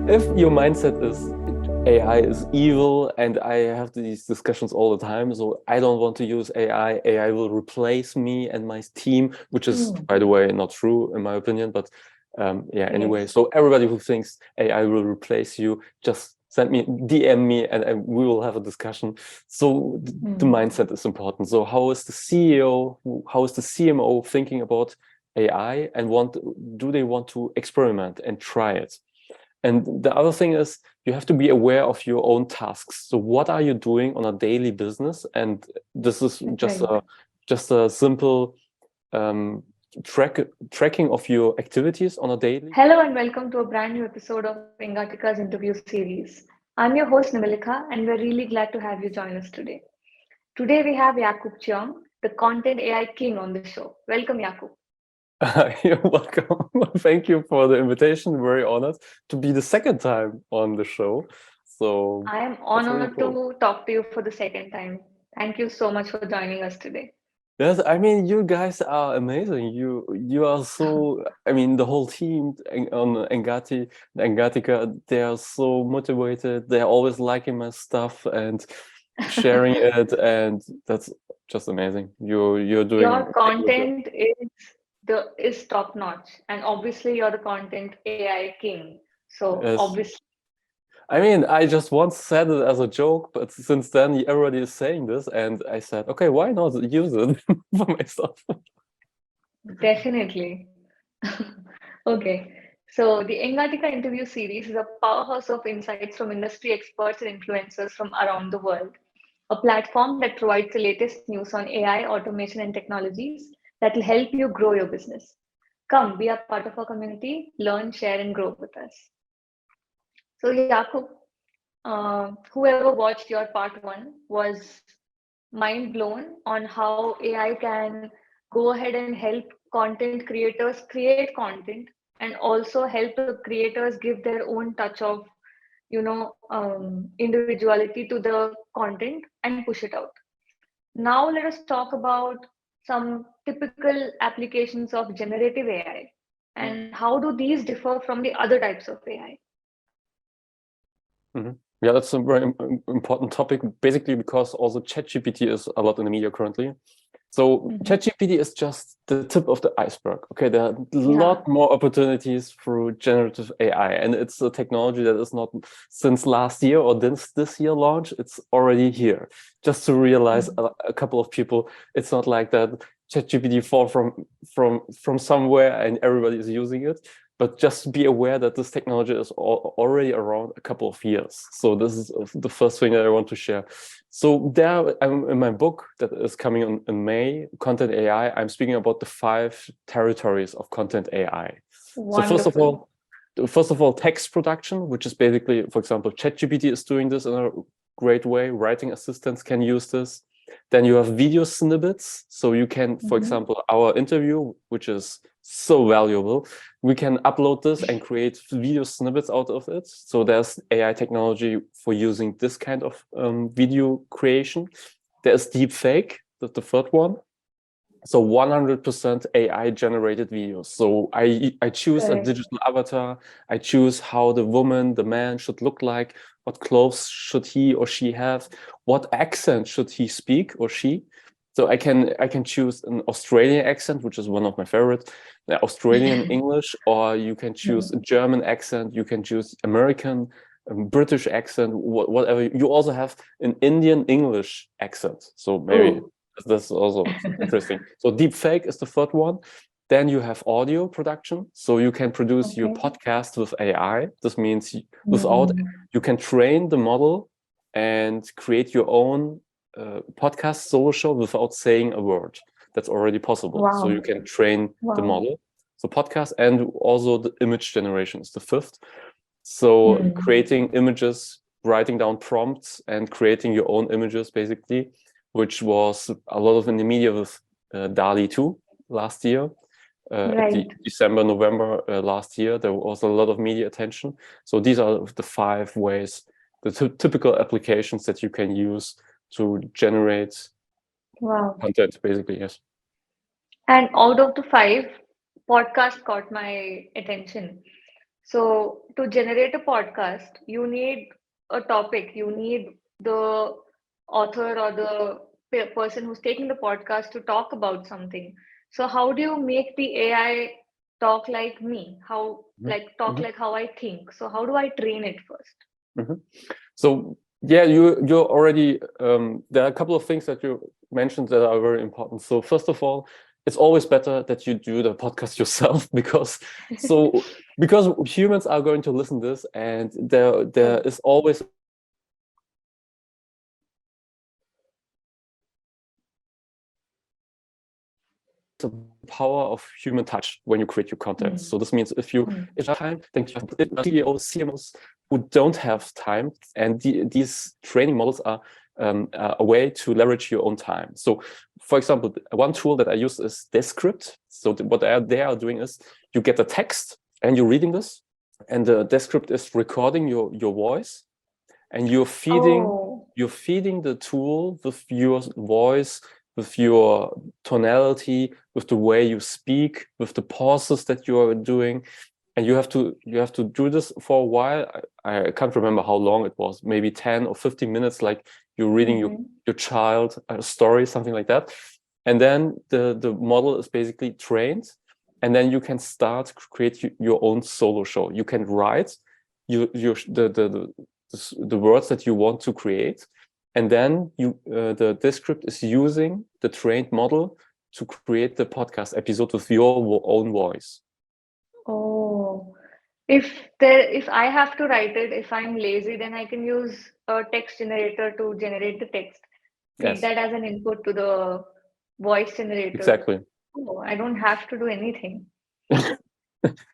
If your mindset is AI is evil, and I have these discussions all the time, so I don't want to use AI, AI will replace me and my team, which is, by the way, not true in my opinion, but anyway, Yes. so everybody who thinks AI will replace you, just send me, DM me, and we will have a discussion. So the mindset is important. So how is the CEO, how is the CMO thinking about AI, and do they want to experiment and try it? And the other thing is you have to be aware of your own tasks. So what are you doing on a daily business? And this is Right. just a simple tracking of your activities on a daily. Hello and welcome to a brand new episode of Engatica's interview series. I'm your host Nivelika and we're really glad to have you join us today. Today we have Yakup Cheung, the content AI king on the show. Welcome Yakup. You're welcome. Thank you for the invitation. Very honored to be the second time on the show. So I am that's really honored cool. to talk to you for the second time. Thank you so much for joining us today. Yes, I mean, you guys are amazing. You are so, I mean, the whole team on Engatica, they are so motivated. They're always liking my stuff and sharing it, and that's just amazing. You're doing Your a good job. content is top notch and obviously you're the content AI king. So Yes. obviously I mean, I just once said it as a joke, but since then everybody is saying this, and I said, okay, why not use it for myself? definitely. Okay. So the Engatica interview series is a powerhouse of insights from industry experts and influencers from around the world, a platform that provides the latest news on AI, automation, and technologies that will help you grow your business. Come, be a part of our community, learn, share, and grow with us. So, Yakub, whoever watched your part one was mind blown on how AI can go ahead and help content creators create content and also help the creators give their own touch of individuality to the content and push it out. Now let us talk about some typical applications of generative AI and how do these differ from the other types of AI. Yeah, that's a very important topic, basically because also ChatGPT is a lot in the media currently. So ChatGPT is just the tip of the iceberg. Okay, there are a Yeah. lot more opportunities through generative AI, and it's a technology that is not since last year or this year launch. It's already here. Just to realize a couple of people, it's not like that ChatGPT fall from somewhere and everybody is using it. But just be aware that this technology is already around a couple of years. So this is the first thing that I want to share. So there, in my book that is coming in May, Content AI, I'm speaking about the 5 territories of Content AI. So Wonderful. first of all, text production, which is basically, for example, ChatGPT is doing this in a great way. Writing assistants can use this. Then you have video snippets. So you can, for example, our interview, which is so valuable, we can upload this and create video snippets out of it. So there's AI technology for using this kind of video creation. There's deepfake, that's the third one. So 100% AI generated videos. So I choose a Correct. digital avatar. I choose how the woman, the man should look like, what clothes should he or she have, what accent should he speak or she. So I can choose an Australian accent, which is one of my favorite, Australian English, or you can choose a German accent. You can choose American, British accent, whatever. You also have an Indian English accent. So maybe Oh. that's also interesting. So deep fake is the third one. Then you have audio production. So you can produce your Okay. podcast with AI. This means without, Mm. you can train the model and create your own podcast solo show without saying a word. That's already possible. So you Wow. can train the Wow. model. So podcast and also the image generation is the fifth. So Mm. creating images, writing down prompts and creating your own images basically, which was a lot of in the media with DALI 2 last year. At the Right. December, November last year, there was a lot of media attention. So these are the 5 ways, the typical applications that you can use to generate Wow. content, basically, yes. And out of the 5, podcast caught my attention. So to generate a podcast, you need a topic, you need the author or the person who's taking the podcast to talk about something. So how do you make the AI talk like me? How Mhm. like talk Mhm. like how I think? So how do I train it first? Mhm. So yeah, you're already there are a couple of things that you mentioned that are very important. So first of all, it's always better that you do the podcast yourself because humans are going to listen this, and there True. is always the power of human touch when you create your content. Mm. So this means if you Mm. have time, then CEOs, CMOs who don't have time, and these training models are a way to leverage your own time. So, for example, one tool that I use is Descript. So what they are doing is you get a text and you're reading this, and the Descript is recording your voice, and Oh. you're feeding the tool with your voice, with your tonality, with the way you speak, with the pauses that you are doing, and you have to do this for a while. I can't remember how long it was, maybe 10 or 15 minutes, like you're reading Mm-hmm. your child a story, something like that. And then the model is basically trained, and then you can start to create your own solo show. You can write the words that you want to create, and then the Descript is using the trained model to create the podcast episode with your own voice. Oh. If I have to write it, if I'm lazy, then I can use a text generator to generate the text, feed Yes, that as an input to the voice generator. exactly. Oh, I don't have to do anything.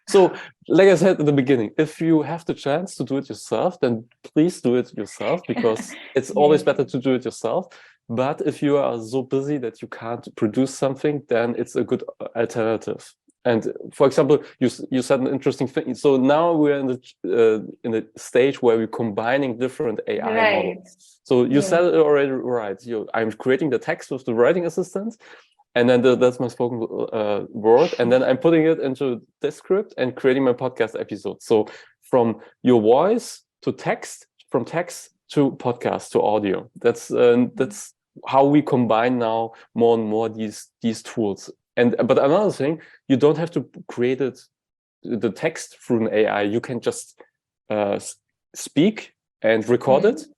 So, like I said at the beginning, if you have the chance to do it yourself, then please do it yourself, because it's always Yes. better to do it yourself. But if you are so busy that you can't produce something, then it's a good alternative. And for example, you said an interesting thing. So now we're in the stage where we're combining different AI Right. models. So you Yes. said it already right. I'm creating the text with the writing assistant, and then that's my spoken word, and then I'm putting it into this script and creating my podcast episode. So from your voice to text, from text to podcast to audio, that's how we combine now more and more these tools. And but another thing, you don't have to create it, the text, through an AI. You can just uh, speak and record it, Hmm.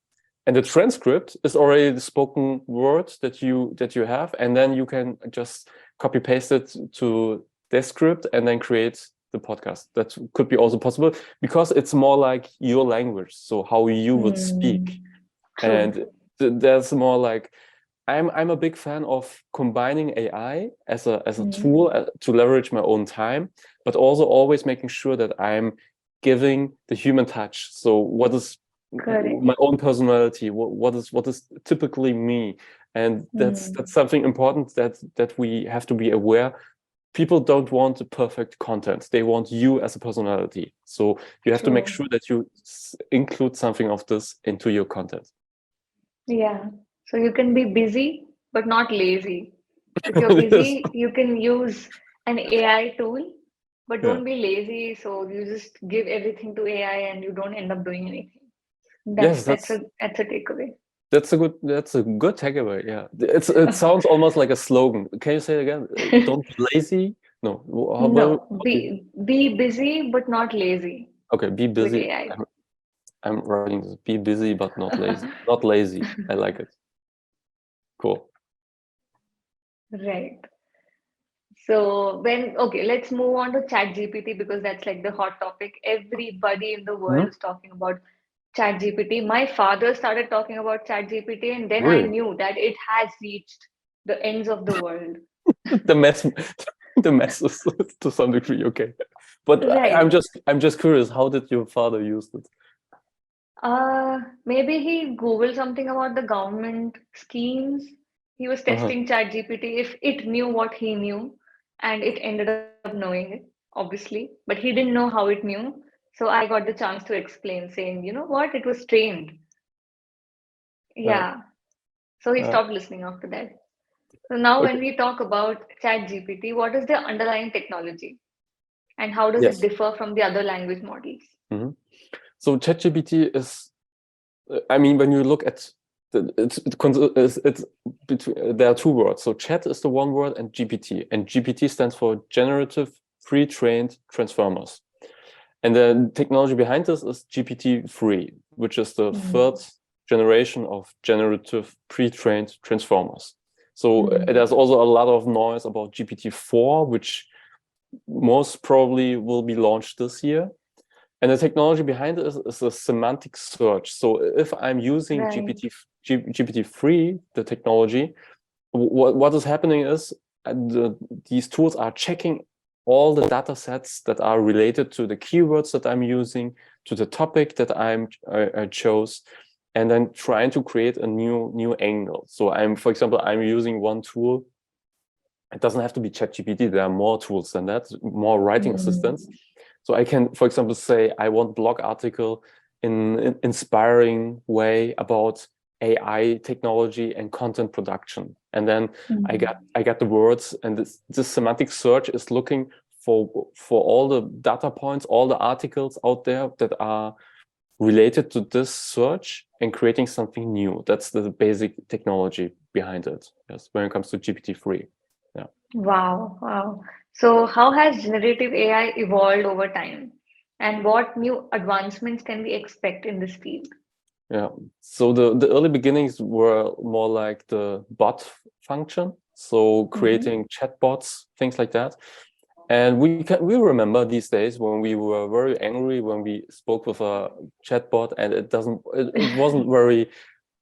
and the transcript is already the spoken word that you have, and then you can just copy paste it to Descript and then create the podcast. That could be also possible, because it's more like your language, so how you would speak. Hmm. True. And there's more like, I'm a big fan of combining AI as a Hmm. tool to leverage my own time, but also always making sure that I'm giving the human touch. So what is Correct. my own personality? What is typically me? And that's Hmm. something important that we have to be aware. People don't want the perfect content. They want you as a personality. So you have to make True. sure that you include something of this into your content. Yeah. So you can be busy but not lazy. If you're Yes. busy, you can use an AI tool, but Yeah. don't be lazy. So you just give everything to AI and you don't end up doing anything. That's Yes, that's a that's a takeaway. that's a good takeaway. Yeah, it sounds almost like a slogan. Can you say it again? Don't be lazy. No, No, how do be busy but not lazy okay, be with busy. AI. I'm writing this. Be busy but not lazy. Not lazy. I like it. Cool. Right. So okay, let's move on to ChatGPT because that's like the hot topic. Everybody in the world Mhm. is talking about ChatGPT. My father started talking about ChatGPT, and then I Really, knew that it has reached the ends of the world. the mess, the mess is to some degree okay. But Right. I'm just curious. How did your father use it? Maybe he Googled something about the government schemes. He was Uh-huh. testing ChatGPT if it knew what he knew, and it ended up knowing it, obviously. But he didn't know how it knew. So I got the chance to explain, saying, you know what, it was trained. Yeah. Yeah. So he Uh, stopped listening after that. So now when okay. we talk about ChatGPT, what is the underlying technology? And how does it Yes. differ from the other language models? Mhm. So ChatGPT is, I mean, when you look at it's between, there are two words. So chat is the one word and GPT stands for generative pre-trained transformers. And the technology behind this is GPT-3, which is the third generation of generative pre-trained transformers. So there's also a lot of noise about GPT-4, which most probably will be launched this year. And the technology behind it is a semantic search. So if I'm using Right. GPT-3, the technology, what is happening is these tools are checking all the data sets that are related to the keywords that I'm using, to the topic that I chose, and then trying to create a new angle. So for example, I'm using one tool. It doesn't have to be ChatGPT. There are more tools than that, more writing assistants. So I can, for example, say I want blog article in an inspiring way about AI technology and content production. And then I got the words, and this semantic search is looking for all the data points, all the articles out there that are related to this search and creating something new. That's the basic technology behind it. Yes, when it comes to GPT-3. Yeah. Wow, wow. So, how has generative AI evolved over time? And what new advancements can we expect in this field? Yeah. So the early beginnings were more like the bot function. So creating chatbots, things like that. And we remember these days when we were very angry when we spoke with a chatbot and it wasn't very,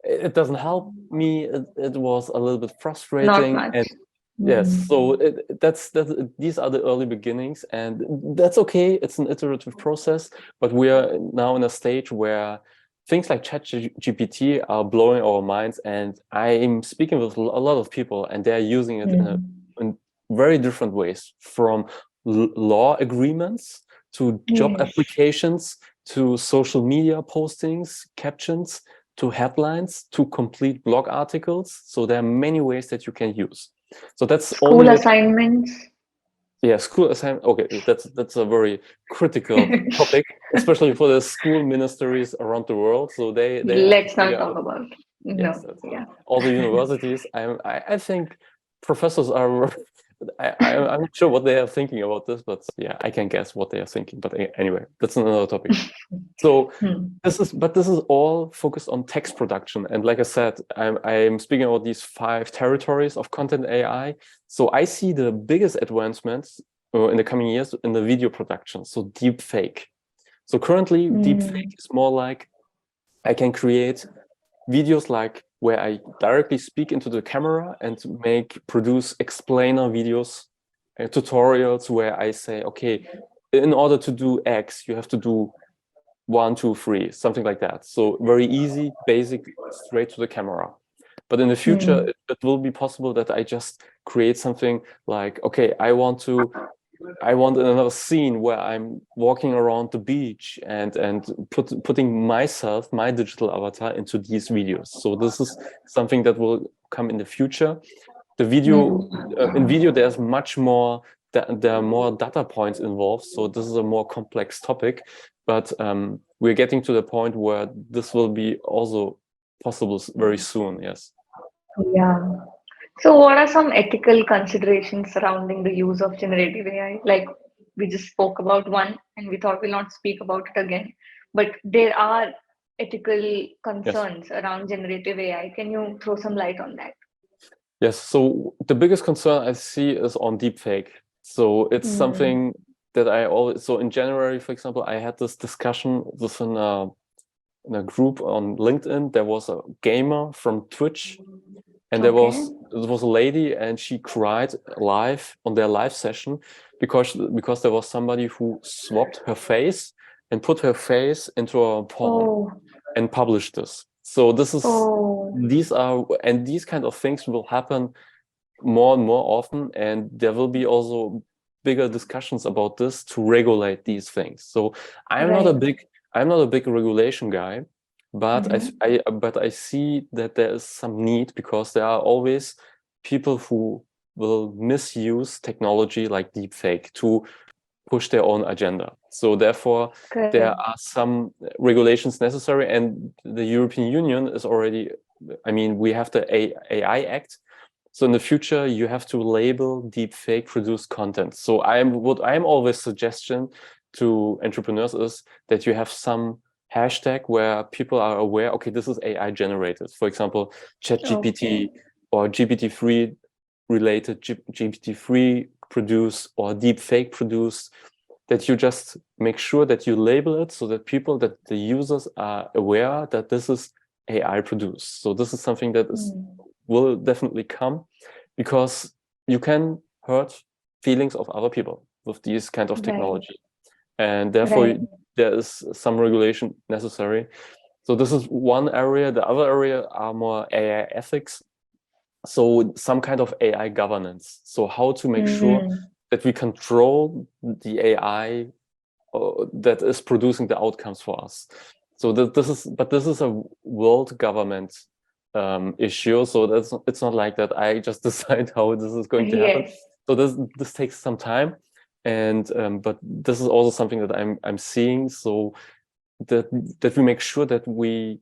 it doesn't help me. It was a little bit Not frustrating. And much. yes, Mm. so these are the early beginnings, and that's okay. It's an iterative process, but we are now in a stage where things like ChatGPT are blowing our minds, and I'm speaking with a lot of people, and they're using it in very different ways, from law agreements to job Yes. applications to social media postings, captions to headlines to complete blog articles. So there are many ways that you can use. So that's only School the assignments. yeah, school assignment. Okay, that's a very critical topic, especially for the school ministries around the world. So they have to Let's not figure talk out. about. Yes, No, that's yeah. all the universities. I think professors are. I'm not sure what they are thinking about this, but yeah, I can guess what they are thinking. But anyway, that's another topic. So this is all focused on text production. And like I said, I'm speaking about these 5 territories of content AI. So I see the biggest advancements in the coming years in the video production. So deep fake. So currently deep fake is more like I can create videos like where I directly speak into the camera and produce explainer videos, tutorials where I say, okay, in order to do X, you have to do 1, 2, 3, something like that. So very easy, basic, straight to the camera. But in the future, it will be possible that I just create something like, okay, I want another scene where I'm walking around the beach and putting myself, my digital avatar, into these videos. So this is something that will come in the future. The video in video, there's much more. There are more data points involved, so this is a more complex topic. But we're getting to the point where this will be also possible very soon. Yes. Yeah. So, what are some ethical considerations surrounding the use of generative AI? Like we just spoke about one, and we thought we'll not speak about it again. But there are ethical Yes. concerns around generative AI. Can you throw some light on that? Yes, so the biggest concern I see is on deepfake. So it's something that I always, so in January, for example, I had this discussion in a group on LinkedIn. There was a gamer from Twitch, and Okay. it was a lady, and she cried live on their live session because there was somebody who swapped her face and put her face into a porn Oh, and published this. So oh, these kind of things will happen more and more often, and there will be also bigger discussions about this to regulate these things. So I'm not a right. big I'm not a big regulation guy, but I see that there is some need because there are always people who will misuse technology like deepfake to push their own agenda. So therefore, there Correct. are some regulations necessary, and the European Union is already, I mean, we have the AI Act. So in the future, you have to label deepfake produced content. So what I'm always suggestion to entrepreneurs is that you have some hashtag where people are aware, okay, this is AI generated. For example, ChatGPT Okay. or GPT-3 related, GPT-3 produced or deepfake produced, that you just make sure that you label it so that that the users are aware that this is AI produced. So this is something that will definitely come, because you can hurt feelings of other people with these kind of Right. technology, and therefore Right. there is some regulation necessary. So this is one area. The other area are more AI ethics. So some kind of AI governance. So how to make sure that we control the AI that is producing the outcomes for us. So this is a world government issue. So it's not like that I just decide how this is going to happen. Yes. So this takes some time, and but this is also something that I'm seeing. So that we make sure that we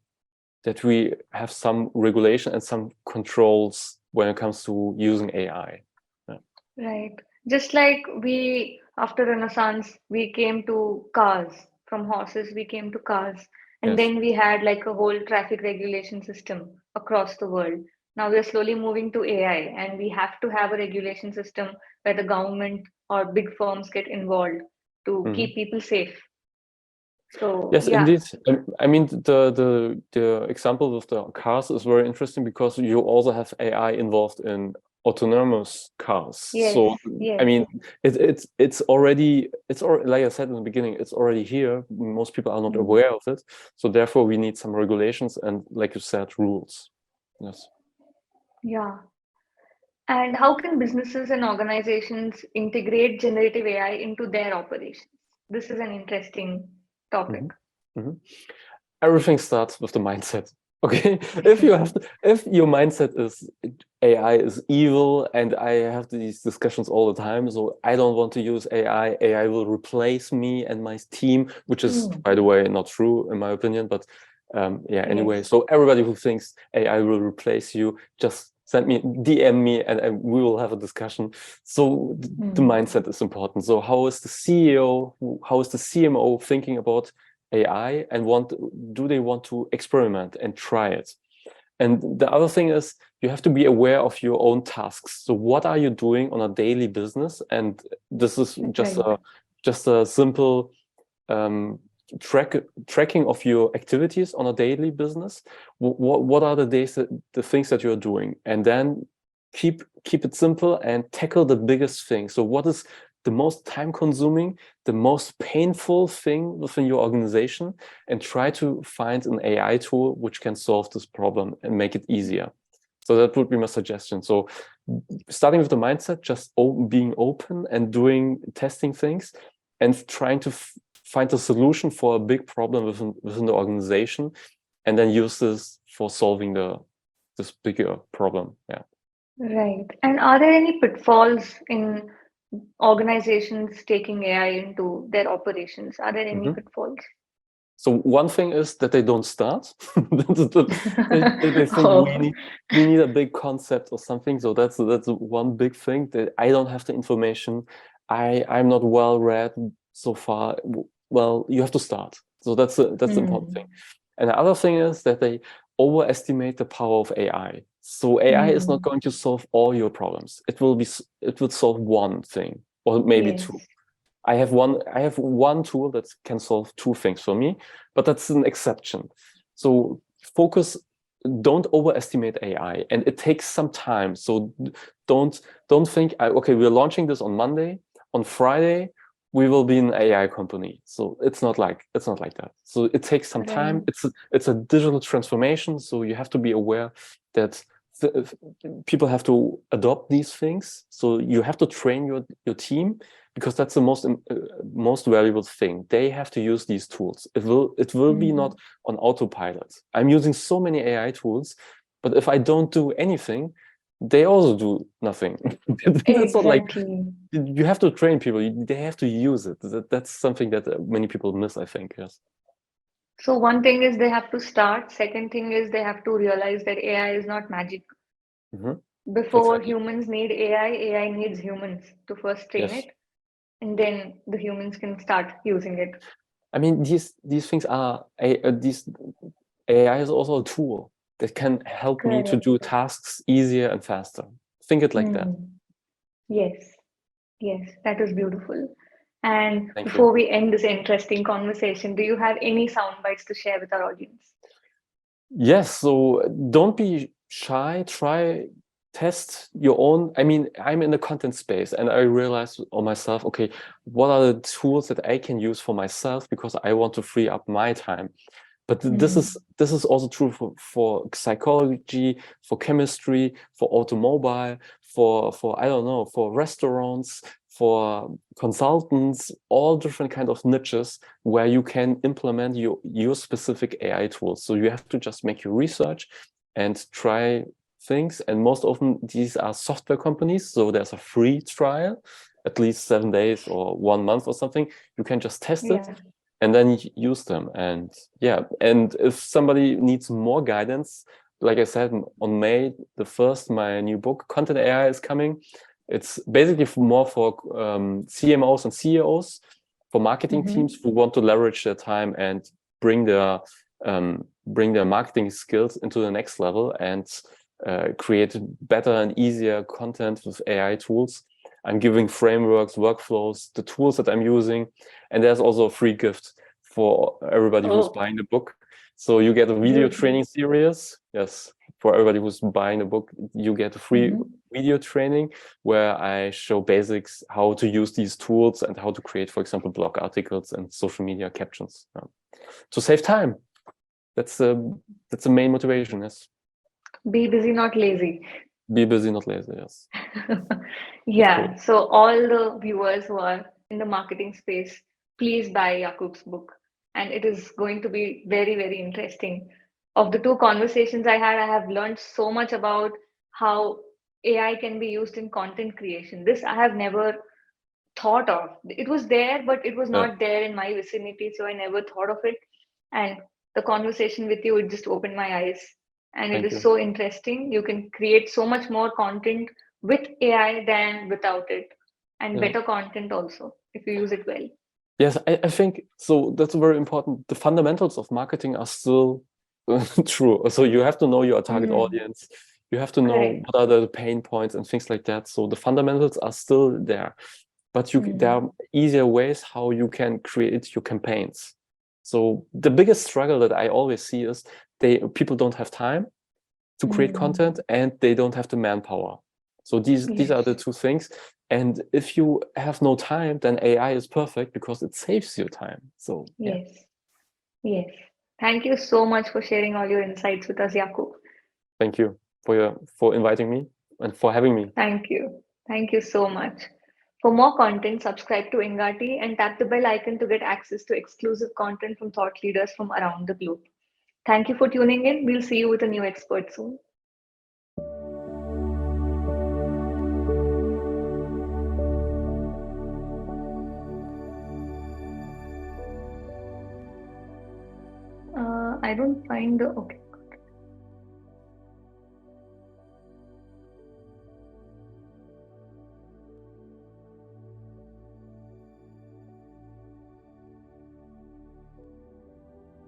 have some regulation and some controls when it comes to using AI. Yeah. Right. Just like we, after Renaissance, we came to cars. From horses, we came to cars. And Yes. then we had like a whole traffic regulation system across the world. Now we are slowly moving to AI, and we have to have a regulation system where the government or big firms get involved to Mhm. keep people safe. So, Yes, yeah. indeed. I mean, the example of the cars is very interesting because you also have AI involved in autonomous cars. Yes. So, I Yes. mean, it's already like I said in the beginning, it's already here. Most people are not Mm. aware of it. So therefore, we need some regulations and, like you said, rules. Yes. Yeah. And how can businesses and organizations integrate generative AI into their operations? This is an interesting topic. Mhm. Mhm. Everything starts with the mindset. Okay, if your mindset is AI is evil, and I have these discussions all the time, so I don't want to use AI. AI will replace me and my team, which is, by the way, not true in my opinion. But yeah, anyway, Yes. so everybody who thinks AI will replace you, just send me, DM me, and we will have a discussion. So the Hmm. mindset is important. So how is the CEO, how is the CMO thinking about AI, and do they want to experiment and try it? And the other thing is, you have to be aware of your own tasks. So what are you doing on a daily business? And this is Right. just a simple um, tracking of your activities on a daily business. What are the things that you're doing, and then keep it simple and tackle the biggest thing. So what is the most time consuming, the most painful thing within your organization, and try to find an AI tool which can solve this problem and make it easier. So that would be my suggestion. So starting with the mindset, just being open and testing things, and trying to find a solution for a big problem within the organization, and then use this for solving this bigger problem. Yeah. Right. And are there any pitfalls in organizations taking AI into their operations? Are there any Mhm. pitfalls? So one thing is that they don't start. They think Oh. we need a big concept or something. So that's one big thing, that I don't have the information. I'm not well read so far. Well, you have to start. So that's the important thing. Hmm. And the other thing is that they overestimate the power of AI. So AI is not Hmm. going to solve all your problems. It will solve one thing, or maybe Yes. two. I have one tool that can solve two things for me, but that's an exception. So focus, don't overestimate AI, and it takes some time. So don't don't think, okay, we're launching this on Monday. On Friday, we will be an AI company. So it's not like that. So it takes some time. Right. It's a digital transformation. So you have to be aware that people have to adopt these things. So you have to train your team, because that's the most valuable thing. They have to use these tools. It will be Hmm. not on autopilot. I'm using so many AI tools, but if I don't do anything, they also do nothing. It's not like Exactly. you have to train people. They have to use it. That's something that many people miss, I think. Yes. So one thing is they have to start. Second thing is they have to realize that AI is not magic. Hmm. Before Exactly. humans need AI, AI needs humans to first train Yes. it, and then the humans can start using it. I mean, these things are these AI is also a tool that can help me to do Correct. tasks easier and faster. Think it like that. Hmm. Yes, yes, that is beautiful. And Thank you. before we end this interesting conversation, do you have any sound bites to share with our audience? Yes, so don't be shy. Try test your own. I mean, I'm in the content space and I realized on myself, okay, what are the tools that I can use for myself because I want to free up my time. But Hmm. this is also true for psychology, for chemistry, for automobile, for I don't know, for restaurants, for consultants, all different kind of niches where you can implement your specific AI tools. So you have to just make your research and try things. And most often these are software companies. So there's a free trial, at least 7 days or 1 month or something. You can just test it Yeah. and then use them. And yeah, and if somebody needs more guidance, like I said, on May the 1st, my new book, Content AI, is coming. It's basically more for CMOs and CEOs, for marketing teams Hmm. who want to leverage their time and bring their marketing skills into the next level and create better and easier content with AI tools. I'm giving frameworks, workflows, the tools that I'm using, and there's also a free gift for everybody who's Oh, buying the book. So you get a video beautiful. training series. Yes, for everybody who's buying the book, you get a free Hmm. video training where I show basics, how to use these tools and how to create, for example, blog articles and social media captions to save time. That's that's the main motivation. Yes, Be busy, not lazy. be busy, not lazy. Yes, that's Yeah, cool. so all the viewers who are in the marketing space, please buy Yakup's book. And it is going to be very, very interesting. Of the two conversations I had, I have learned so much about how AI can be used in content creation. This I have never thought of. It was there, but it was Yeah, not there in my vicinity, so I never thought of it. And the conversation with you, it just opened my eyes. And it thank is you. so interesting. You can create so much more content with AI than without it, and Yeah. better content also if you use it well. Yes, I think so. That's very important. The fundamentals of marketing are still true. So you have to know your target Mm, audience. You have to know correct. what are the pain points and things like that. So the fundamentals are still there, but there Mm, are easier ways how you can create your campaigns. So the biggest struggle that I always see is people don't have time to create mm, content and they don't have the manpower. So these are yes, the two things. And if you have no time, then AI is perfect because it saves you time. So yeah, yes, yes. Thank you so much for sharing all your insights with us, Yakup. thank you for inviting me and for having me. Thank you. Thank you so much. For more content, subscribe to Engati and tap the bell icon to get access to exclusive content from thought leaders from around the globe. Thank you for tuning in. We'll see you with a new expert soon. I don't find the okay.